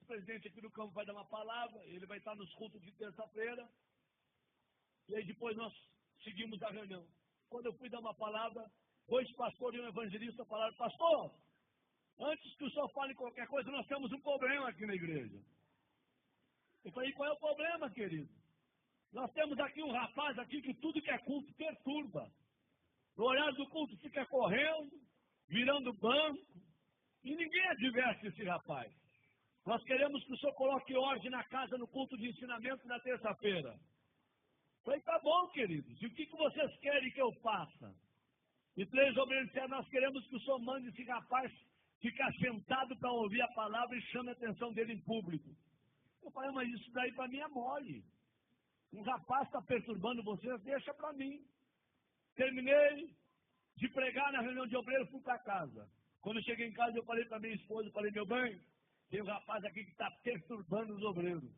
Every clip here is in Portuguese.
presidente aqui do campo vai dar uma palavra, ele vai estar nos cultos de terça-feira, e aí depois nós seguimos a reunião. Quando eu fui dar uma palavra, 2 pastores e um evangelista falaram: pastor, antes que o senhor fale qualquer coisa, nós temos um problema aqui na igreja. Eu falei: qual é o problema, querido? Nós temos aqui um rapaz aqui que tudo que é culto perturba. No horário do culto fica correndo, virando banco, e ninguém adverte esse rapaz. Nós queremos que o senhor coloque ordem na casa no culto de ensinamento na terça-feira. Eu falei: tá bom, queridos, e o que vocês querem que eu faça? E 3 obreiros disseram: nós queremos que o senhor mande esse rapaz ficar sentado para ouvir a palavra e chame a atenção dele em público. Eu falei: mas isso daí para mim é mole. Um rapaz está perturbando vocês, deixa para mim. Terminei de pregar na reunião de obreiros, fui para casa. Quando eu cheguei em casa, eu falei para minha esposa, falei: meu bem, tem um rapaz aqui que está perturbando os obreiros.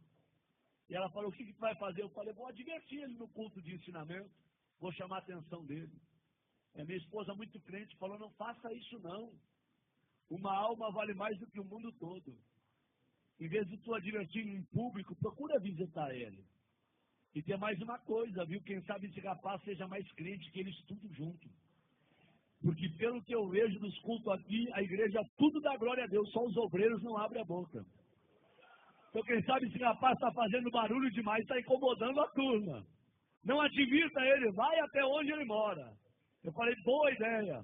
E ela falou: o que tu vai fazer? Eu falei: vou advertir ele no culto de ensinamento, vou chamar a atenção dele. A minha esposa, muito crente, falou: não faça isso não. Uma alma vale mais do que o mundo todo. Em vez de tu advertir em público, procura visitar ele. E tem mais uma coisa, viu? Quem sabe esse rapaz seja mais crente, que eles estudam junto. Porque pelo que eu vejo nos cultos aqui, a igreja tudo dá glória a Deus, só os obreiros não abrem a boca. Então quem sabe esse rapaz está fazendo barulho demais, está incomodando a turma. Não advirta ele, vai até onde ele mora. Eu falei: boa ideia.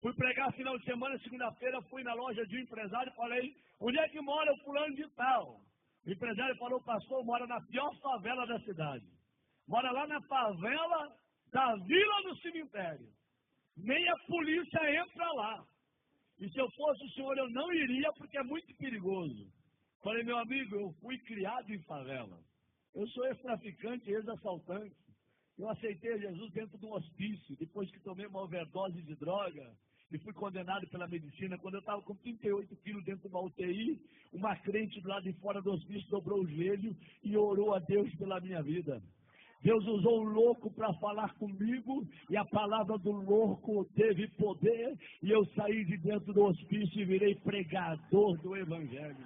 Fui pregar final de semana, segunda-feira, fui na loja de um empresário e falei: onde é que mora o fulano de tal? O empresário falou: pastor, mora na pior favela da cidade. Mora lá na favela da Vila do Cemitério. Nem a polícia entra lá. E se eu fosse o senhor, eu não iria, porque é muito perigoso. Falei: meu amigo, eu fui criado em favela. Eu sou ex-traficante, ex-assaltante. Eu aceitei Jesus dentro de um hospício, depois que tomei uma overdose de droga e fui condenado pela medicina. Quando eu estava com 38 quilos dentro de uma UTI, uma crente do lado de fora do hospício dobrou o joelho e orou a Deus pela minha vida. Deus usou o louco para falar comigo, e a palavra do louco teve poder, e eu saí de dentro do hospício e virei pregador do evangelho.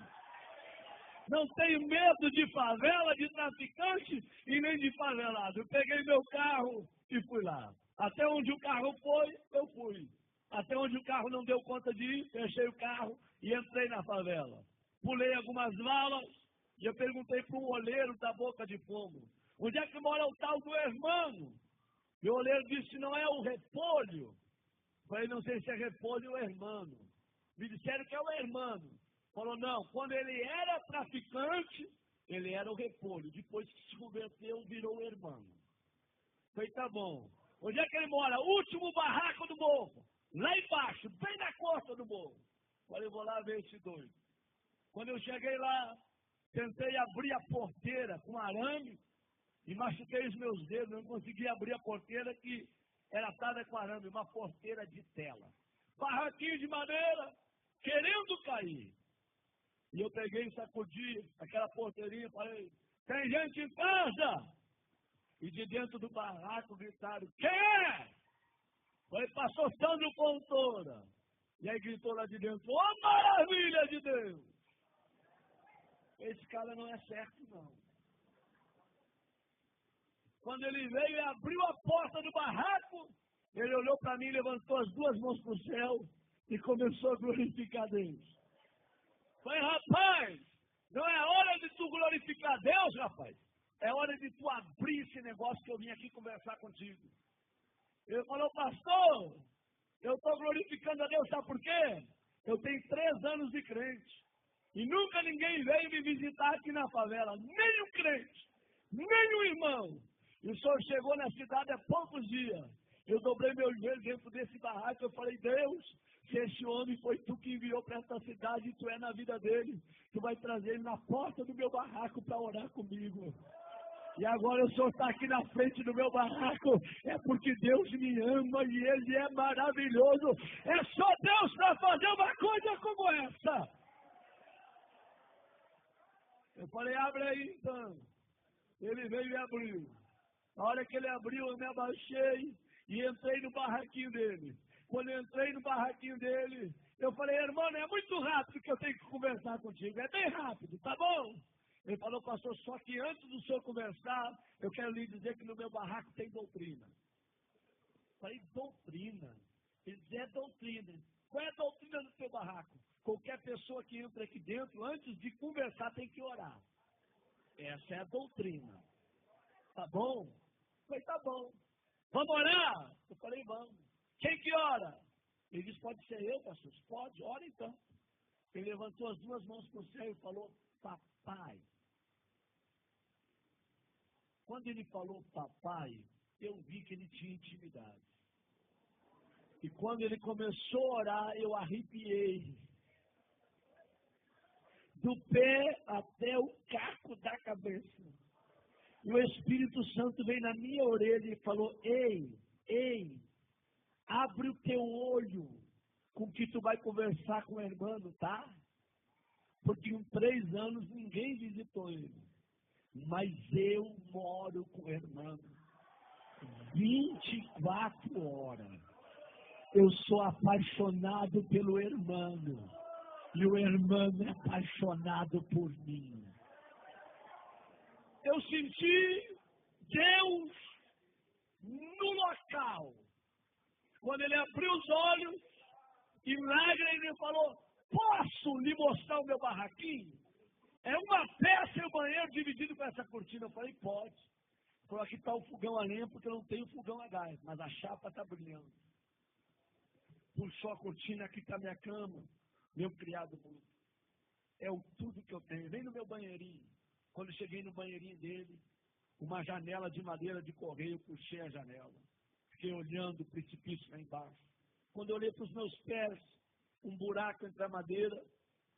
Não tenho medo de favela, de traficante e nem de favelado. Eu peguei meu carro e fui lá. Até onde o carro foi, eu fui. Até onde o carro não deu conta de ir, fechei o carro e entrei na favela. Pulei algumas valas e eu perguntei para um olheiro da Boca de Fogo: onde é que mora o tal do irmão? E o olheiro disse: não é o repolho? Falei: não sei se é repolho ou irmão. Me disseram que é o irmão. Falou: não, quando ele era traficante, ele era o repolho. Depois que se converteu, virou o irmão. Falei: tá bom. Onde é que ele mora? Último barraco do morro. Lá embaixo, bem na costa do morro. Falei: vou lá ver esse doido. Quando eu cheguei lá, tentei abrir a porteira com arame e machuquei os meus dedos. Não consegui abrir a porteira, que era atada com arame, uma porteira de tela. Barraquinho de madeira, querendo cair. E eu peguei e sacudi aquela porteirinha e falei: tem gente em casa? E de dentro do barraco gritaram: quem é? Falei: pastor Sandro Fontoura. E aí gritou lá de dentro: ô maravilha de Deus! Esse cara não é certo, não. Quando ele veio e abriu a porta do barraco, ele olhou para mim, levantou as 2 mãos para o céu e começou a glorificar Deus. Falei: rapaz, não é hora de tu glorificar Deus, rapaz. É hora de tu abrir esse negócio que eu vim aqui conversar contigo. Ele falou: pastor, eu estou glorificando a Deus, sabe por quê? Eu tenho 3 anos de crente. E nunca ninguém veio me visitar aqui na favela. Nem um crente, nem um irmão. E o senhor chegou na cidade há poucos dias. Eu dobrei meu joelho dentro desse barraco. Eu falei: Deus, se esse homem foi tu que enviou para esta cidade e tu é na vida dele, tu vai trazer ele na porta do meu barraco para orar comigo. E agora o senhor está aqui na frente do meu barraco, é porque Deus me ama e Ele é maravilhoso. É só Deus para fazer uma coisa como essa. Eu falei: abre aí então. Ele veio e abriu. Na hora que ele abriu, eu me abaixei e entrei no barraquinho dele. Quando eu entrei no barraquinho dele, Eu falei, irmão, é muito rápido que eu tenho que conversar contigo. É bem rápido, tá bom? Ele falou, pastor, só que antes do senhor conversar, eu quero lhe dizer que no meu barraco tem doutrina. Eu falei, doutrina? Ele disse, é doutrina. Qual é a doutrina do teu barraco? Qualquer pessoa que entra aqui dentro, antes de conversar, tem que orar. Essa é a doutrina. Tá bom? Eu falei, tá bom. Vamos orar? Eu falei, vamos. Quem que ora? Ele disse, pode ser eu, pastor? Pode, ora então. Ele levantou as duas mãos para o céu e falou, papai. Quando ele falou papai, eu vi que ele tinha intimidade. E quando ele começou a orar, eu arrepiei. Do pé até o caco da cabeça. E o Espírito Santo veio na minha orelha e falou, ei, abre o teu olho com que tu vai conversar com o irmão, tá? Porque em 3 anos ninguém visitou ele. Mas eu moro com o irmão 24 horas. Eu sou apaixonado pelo irmão. E o irmão é apaixonado por mim. Eu senti Deus no local. Quando ele abriu os olhos, em lágrimas, ele falou, posso lhe mostrar o meu barraquinho? É uma peça e o banheiro dividido com essa cortina. Eu falei, pode. Ele falou, aqui está o fogão a lenha, porque eu não tenho fogão a gás, mas a chapa está brilhando. Puxou a cortina, aqui está minha cama, meu criado bruto. É o tudo que eu tenho. Vem no meu banheirinho. Quando eu cheguei no banheirinho dele, uma janela de madeira de correio, puxei a janela. Fiquei olhando o precipício lá embaixo. Quando eu olhei para os meus pés, um buraco entre a madeira,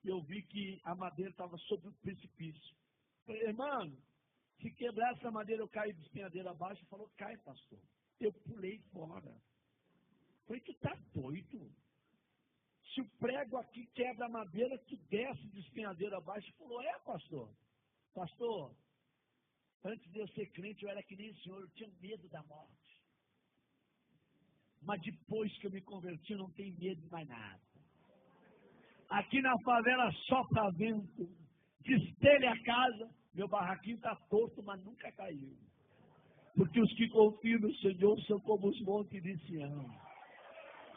eu vi que a madeira estava sobre o precipício. Falei, irmão, se quebrar essa madeira, eu caio de despenhadeira abaixo. Ele falou, cai, pastor. Eu pulei fora. Falei, tu tá doido? Se o prego aqui quebra a madeira, tu desce de despenhadeira abaixo. Ele falou, pastor. Pastor, antes de eu ser crente, eu era que nem o senhor, eu tinha medo da morte. Mas depois que eu me converti, eu não tenho medo de mais nada. Aqui na favela sopra vento, destelha a casa, meu barraquinho está torto, mas nunca caiu. Porque os que confiam no Senhor são como os montes de Sião.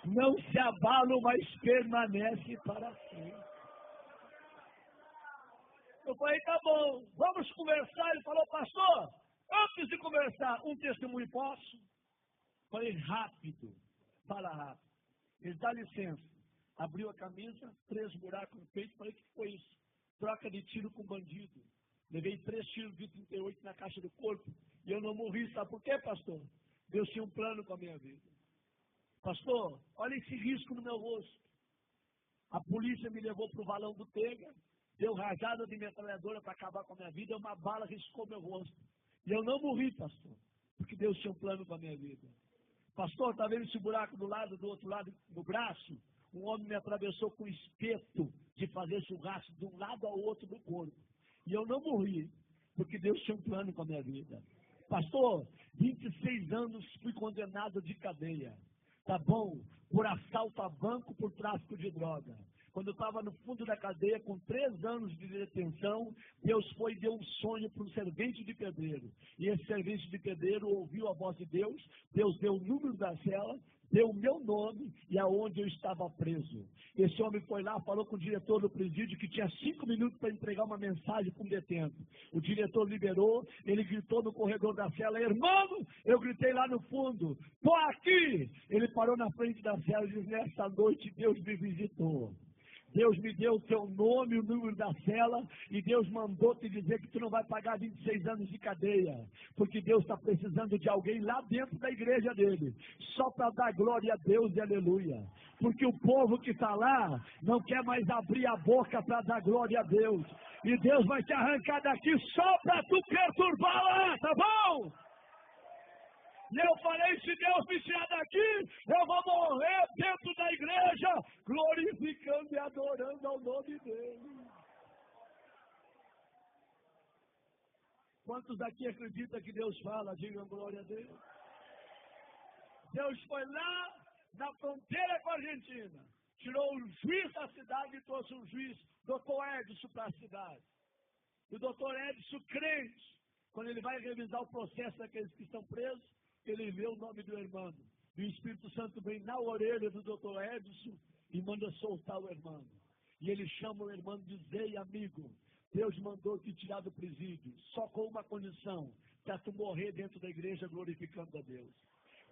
Não se abalam, mas permanecem para sempre. Eu falei, tá bom, vamos conversar. Ele falou, pastor, antes de conversar, um testemunho posso? Falei, rápido, fala rápido. Ele dá licença. Abriu a camisa, 3 buracos no peito. Falei, o que foi isso? Troca de tiro com bandido. Levei 3 tiros de 38 na caixa do corpo. E eu não morri, sabe por quê, pastor? Deus tinha um plano com a minha vida. Pastor, olha esse risco no meu rosto. A polícia me levou para o valão do Tega. Deu rajada de metralhadora para acabar com a minha vida. Uma bala riscou meu rosto. E eu não morri, pastor. Porque Deus tinha um plano com a minha vida. Pastor, está vendo esse buraco do outro lado do braço? Um homem me atravessou com espeto de fazer churrasco de um lado ao outro do corpo. E eu não morri, porque Deus tinha um plano com a minha vida. Pastor, 26 anos fui condenado de cadeia. Tá bom? Por assalto a banco, por tráfico de droga. Quando eu estava no fundo da cadeia, com 3 anos de detenção, Deus foi e deu um sonho para um servente de pedreiro. E esse servente de pedreiro ouviu a voz de Deus, Deus deu o número da cela, deu o meu nome e aonde eu estava preso. Esse homem foi lá, falou com o diretor do presídio que tinha 5 minutos para entregar uma mensagem para um detento. O diretor liberou, ele gritou no corredor da cela, irmão, eu gritei lá no fundo, tô aqui! Ele parou na frente da cela e disse, nessa noite Deus me visitou. Deus me deu o teu nome, o número da cela, e Deus mandou te dizer que tu não vai pagar 26 anos de cadeia, porque Deus está precisando de alguém lá dentro da igreja dele, só para dar glória a Deus e aleluia, porque o povo que está lá não quer mais abrir a boca para dar glória a Deus, e Deus vai te arrancar daqui só para tu perturbar lá, tá bom? E eu falei, se Deus me tirar daqui, eu vou morrer dentro da igreja, glorificando e adorando ao nome dele. Quantos aqui acreditam que Deus fala? Digam glória a Deus. Deus foi lá na fronteira com a Argentina. tirou o juiz da cidade e trouxe um juiz, doutor Edson, para a cidade. E o doutor Edson, crente, quando ele vai revisar o processo daqueles que estão presos, ele vê o nome do irmão. E o Espírito Santo vem na orelha do doutor Edson e manda soltar o irmão. E ele chama o irmão e diz: ei, amigo, Deus mandou te tirar do presídio, só com uma condição, para tu morrer dentro da igreja glorificando a Deus.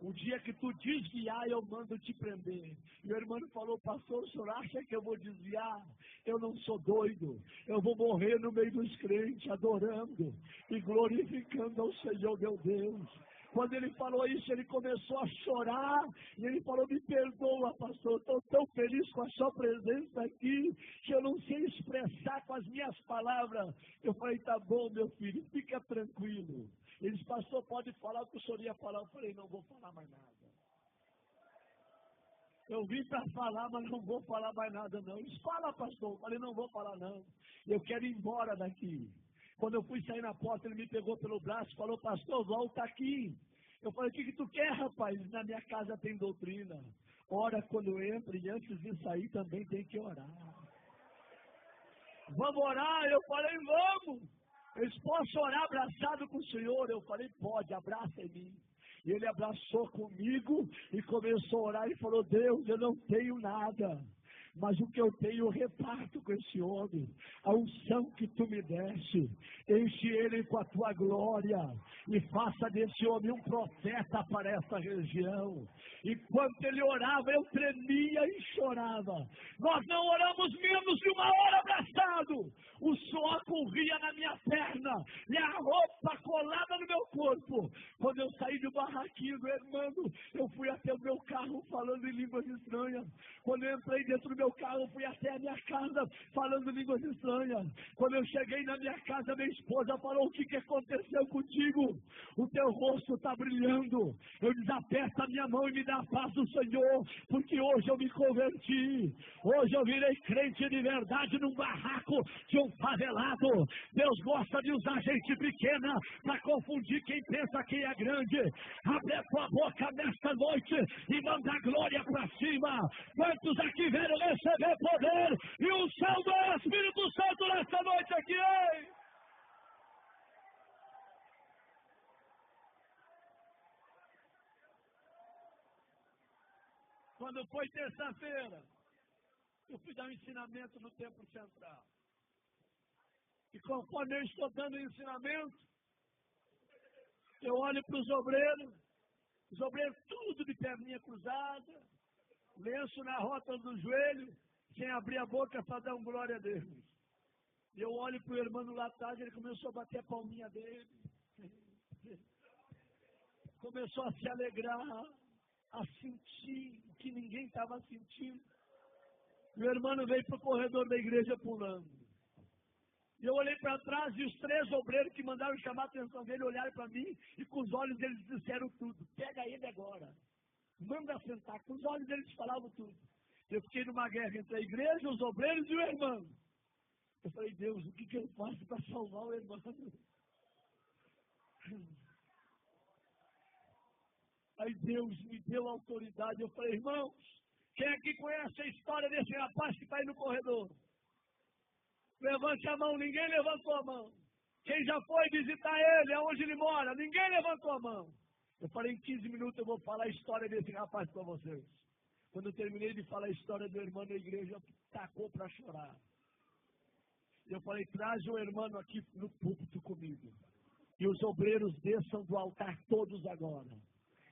O dia que tu desviar, eu mando te prender. E o irmão falou: pastor, o senhor acha que eu vou desviar? Eu não sou doido. Eu vou morrer no meio dos crentes, adorando e glorificando ao Senhor meu Deus. Quando ele falou isso, ele começou a chorar. E ele falou: me perdoa, pastor, estou tão feliz com a sua presença aqui, que eu não sei expressar com as minhas palavras. Eu falei: tá bom, meu filho, fica tranquilo. Ele disse: pastor, pode falar o que o senhor ia falar. Eu falei: não vou falar mais nada. Eu vim para falar, mas não vou falar mais nada não. Ele disse: fala, pastor. Eu falei: não vou falar não. Eu quero ir embora daqui. Quando eu fui sair na porta, ele me pegou pelo braço e falou: pastor, volta aqui. Eu falei: o que tu quer, rapaz? Na minha casa tem doutrina. Ora quando entra e antes de sair também tem que orar. Vamos orar? Eu falei: vamos. Eles possam orar abraçado com o Senhor? Eu falei: pode, abraça em mim. E ele abraçou comigo e começou a orar e falou: Deus, eu não tenho nada, mas o que eu tenho eu reparto com esse homem. A unção que tu me deste, enche ele com a tua glória e faça desse homem um profeta para essa região. Enquanto ele orava, eu tremia e chorava. Nós não oramos menos de uma hora abraçado. O suor corria na minha perna e a roupa colada no meu corpo. Quando eu saí do barraquinho do irmão, eu fui até o meu carro falando em línguas estranhas. Quando eu entrei dentro do meu carro, eu fui até a minha casa falando línguas estranhas. Quando eu cheguei na minha casa, minha esposa falou: o que aconteceu contigo? O teu rosto está brilhando. Eu desaperto a minha mão e me dá a paz do Senhor, porque hoje eu me converti. Hoje eu virei crente de verdade num barraco de um favelado. Deus gosta de usar gente pequena para confundir quem pensa que é grande. Abre a tua boca nesta noite e manda a glória para cima. Quantos aqui vieram receber poder e unção do Espírito Santo nesta noite aqui, hein? Quando foi terça-feira, eu fui dar um ensinamento no Templo Central. E conforme eu estou dando o ensinamento, eu olho para os obreiros tudo de perninha cruzada, lenço na rota do joelho, sem abrir a boca para dar um glória a Deus. E eu olho para o irmão lá atrás, ele começou a bater a palminha dele. Começou a se alegrar, a sentir o que ninguém estava sentindo. E o irmão veio para o corredor da igreja pulando. E eu olhei para trás e os 3 obreiros que mandaram chamar a atenção dele olharam para mim e com os olhos eles disseram tudo. Pega ele agora. Manda sentar. Com os olhos eles falavam tudo. Eu fiquei numa guerra entre a igreja, os obreiros e o irmão. Eu falei: Deus, o que eu faço para salvar o irmão? Aí Deus me deu autoridade. Eu falei: irmãos, quem aqui conhece a história desse rapaz que está aí no corredor? Levante a mão. Ninguém levantou a mão. Quem já foi visitar ele, aonde ele mora? Ninguém levantou a mão. Eu falei: em 15 minutos eu vou falar a história desse rapaz para vocês. Quando eu terminei de falar a história do irmão na igreja, tacou para chorar. Eu falei: traz o irmão aqui no púlpito comigo. E os obreiros desçam do altar todos agora.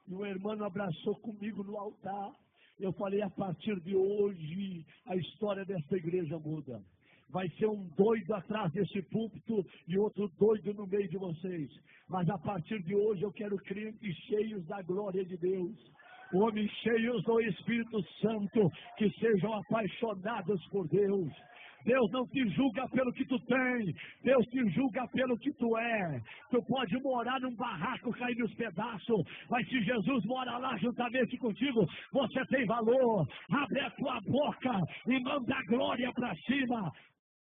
E o irmão abraçou comigo no altar. Eu falei: a partir de hoje, a história dessa igreja muda. Vai ser um doido atrás desse púlpito e outro doido no meio de vocês. Mas a partir de hoje eu quero crentes cheios da glória de Deus. Homens cheios do Espírito Santo, que sejam apaixonados por Deus. Deus não te julga pelo que tu tem, Deus te julga pelo que tu é. Tu pode morar num barraco cair nos pedaços, mas se Jesus mora lá juntamente contigo, você tem valor. Abre a tua boca e manda a glória para cima.